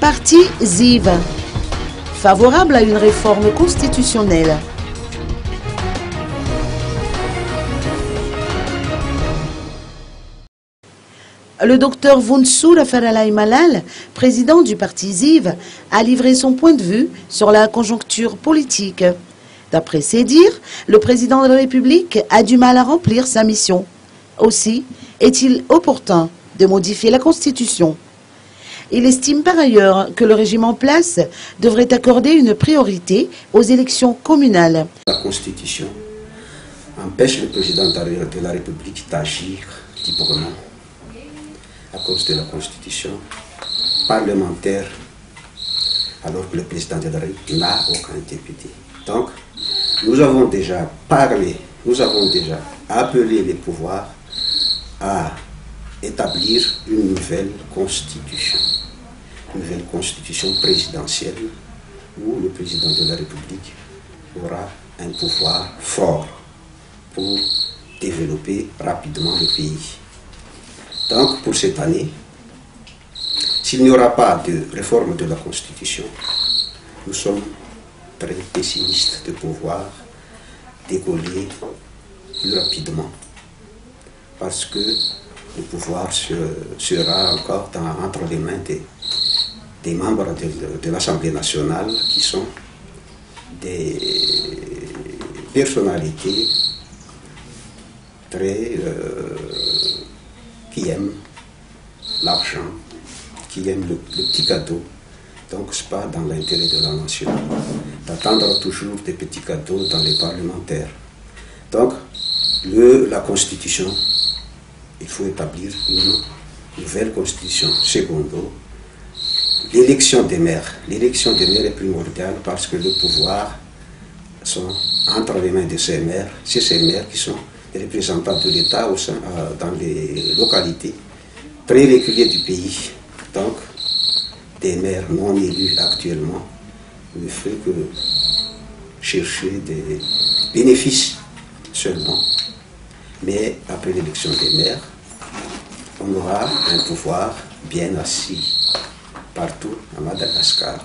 Parti ZIV, favorable à une réforme constitutionnelle. Le docteur Vunsou Lafaralai Malal, président du parti ZIV, a livré son point de vue sur la conjoncture politique. D'après ses dires, le président de la République a du mal à remplir sa mission. Aussi, est-il opportun de modifier la Constitution? Il estime par ailleurs que le régime en place devrait accorder une priorité aux élections communales. La Constitution empêche le président de la République d'agir librement à cause de la Constitution parlementaire, alors que le président de la République n'a aucun député. Donc, nous avons déjà parlé, nous avons déjà appelé les pouvoirs à établir une nouvelle constitution présidentielle où le président de la République aura un pouvoir fort pour développer rapidement le pays. Donc, pour cette année, s'il n'y aura pas de réforme de la Constitution, nous sommes très pessimistes de pouvoir décoller plus rapidement, parce que le pouvoir sera encore entre les mains des membres de l'Assemblée nationale qui sont des personnalités qui aiment l'argent, qui aiment le petit cadeau. Donc ce n'est pas dans l'intérêt de la nation d'attendre toujours des petits cadeaux dans les parlementaires. Donc la Constitution, il faut établir une nouvelle Constitution. Secondo, l'élection des maires. L'élection des maires est primordiale parce que le pouvoir sont entre les mains de ces maires. C'est ces maires qui sont les représentants de l'État dans les localités très reculées du pays. Donc, des maires non élus actuellement ne fait que chercher des bénéfices seulement. Mais après l'élection des maires, on aura un pouvoir bien assis partout à Madagascar.